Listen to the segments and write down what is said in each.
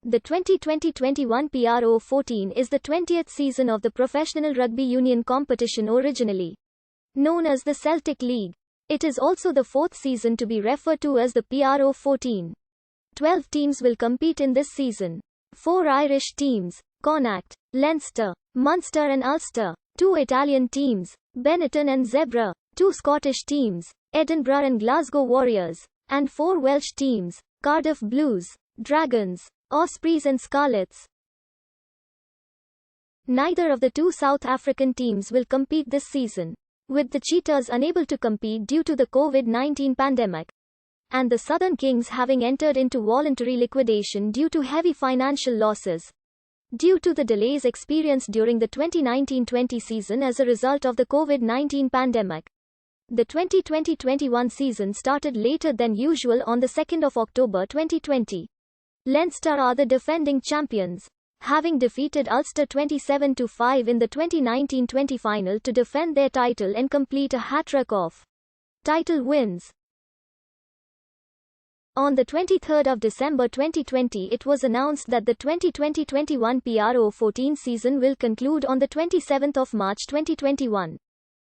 The 2020-21 Pro14 is the 20th season of the professional rugby union competition, originally known as the Celtic League. It is also the fourth season to be referred to as the Pro14. 12 teams will compete in this season. 4 Irish teams, Connacht, Leinster, Munster and Ulster. 2 Italian teams, Benetton and Zebra. 2 Scottish teams, Edinburgh and Glasgow Warriors. And 4 Welsh teams, Cardiff Blues, Dragons, Ospreys and Scarlets. Neither of the 2 South African teams will compete this season, with the Cheetahs unable to compete due to the COVID-19 pandemic, and the Southern Kings having entered into voluntary liquidation due to heavy financial losses, due to the delays experienced during the 2019-20 season as a result of the COVID-19 pandemic. The 2020-21 season started later than usual on the 2nd of October 2020. Leinster are the defending champions, having defeated Ulster 27-5 in the 2019-20 final to defend their title and complete a hat-trick of title wins. On the 23rd of December 2020, it was announced that the 2020-21 Pro14 season will conclude on the 27th of March 2021,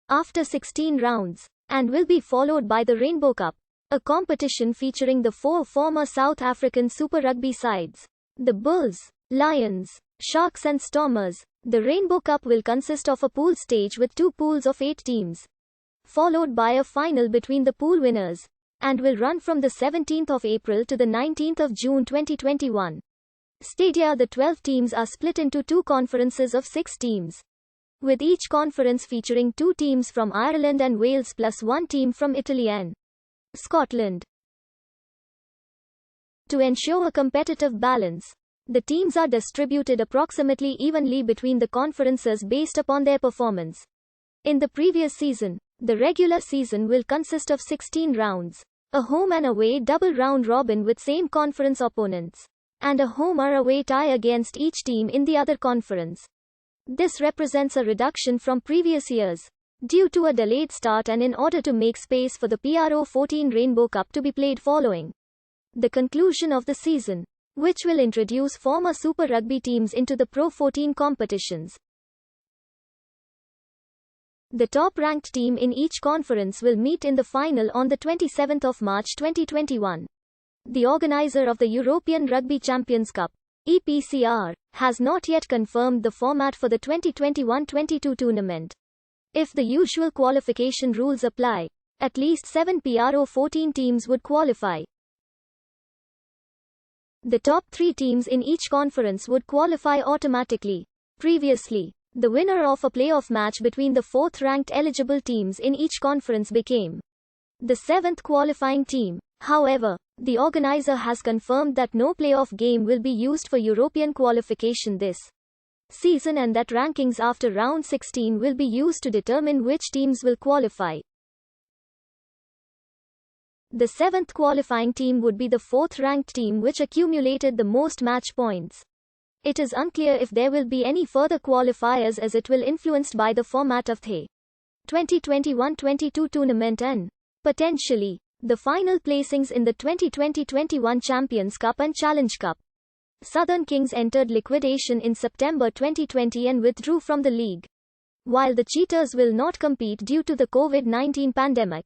after 16 rounds, and will be followed by the Rainbow Cup, a competition featuring the 4 former South African Super Rugby sides, the Bulls, Lions, Sharks and Stormers. The Rainbow Cup will consist of a pool stage with 2 pools of 8 teams, followed by a final between the pool winners, and will run from the 17th of April to the 19th of June 2021. Stadia. The 12 teams are split into 2 conferences of 6 teams, with each conference featuring 2 teams from Ireland and Wales plus 1 team from Italy and Scotland. To ensure a competitive balance, the teams are distributed approximately evenly between the conferences based upon their performance. In the previous season, the regular season will consist of 16 rounds, a home and away double round robin with same conference opponents, and a home or away tie against each team in the other conference. This represents a reduction from previous years, due to a delayed start and in order to make space for the Pro14 Rainbow Cup to be played following the conclusion of the season, which will introduce former Super Rugby teams into the Pro14 competitions. The top-ranked team in each conference will meet in the final on the 27th of March 2021. The organizer of the European Rugby Champions Cup, EPCR, has not yet confirmed the format for the 2021-22 tournament. If the usual qualification rules apply, at least 7 Pro14 teams would qualify. The top 3 teams in each conference would qualify automatically. Previously, the winner of a playoff match between the 4th-ranked eligible teams in each conference became the 7th qualifying team. However, the organizer has confirmed that no playoff game will be used for European qualification this season and that rankings after round 16 will be used to determine which teams will qualify. The 7th qualifying team would be the 4th-ranked team which accumulated the most match points. It is unclear if there will be any further qualifiers as it will influenced by the format of the 2021-22 tournament and, potentially, the final placings in the 2020-21 Champions Cup and Challenge Cup. Southern Kings entered liquidation in September 2020 and withdrew from the league, while the Cheetahs will not compete due to the COVID-19 pandemic.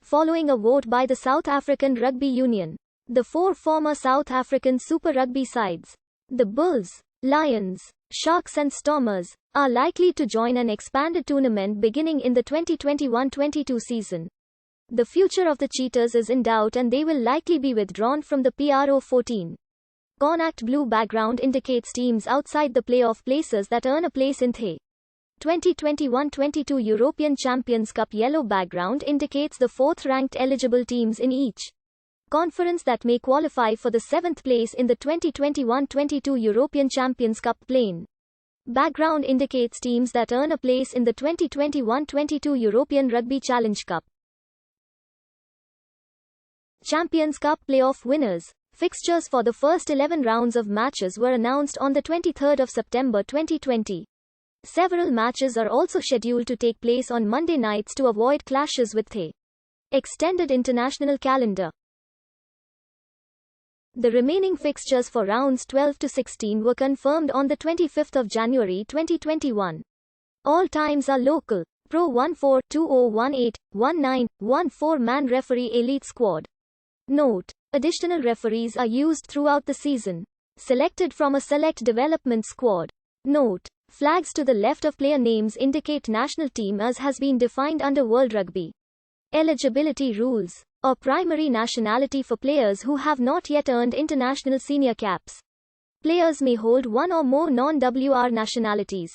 Following a vote by the South African Rugby Union, the 4 former South African Super Rugby sides, the Bulls, Lions, Sharks and Stormers, are likely to join an expanded tournament beginning in the 2021-22 season. The future of the Cheetahs is in doubt and they will likely be withdrawn from the Pro14. Connacht blue background indicates teams outside the playoff places that earn a place in the 2021-22 European Champions Cup. Yellow background indicates the 4th-ranked eligible teams in each conference that may qualify for the 7th place in the 2021-22 European Champions Cup. Plain background indicates teams that earn a place in the 2021-22 European Rugby Challenge Cup. Champions Cup playoff winners. Fixtures for the first 11 rounds of matches were announced on the 23rd of September 2020. Several matches are also scheduled to take place on Monday nights to avoid clashes with the extended international calendar. The remaining fixtures for rounds 12 to 16 were confirmed on the 25th of January 2021. All times are local. Pro14 2018 19 4-man referee elite squad. Note: additional referees are used throughout the season. Selected from a select development squad. Note: flags to the left of player names indicate national team as has been defined under World Rugby. Eligibility rules, or primary nationality for players who have not yet earned international senior caps. Players may hold one or more non-WR nationalities.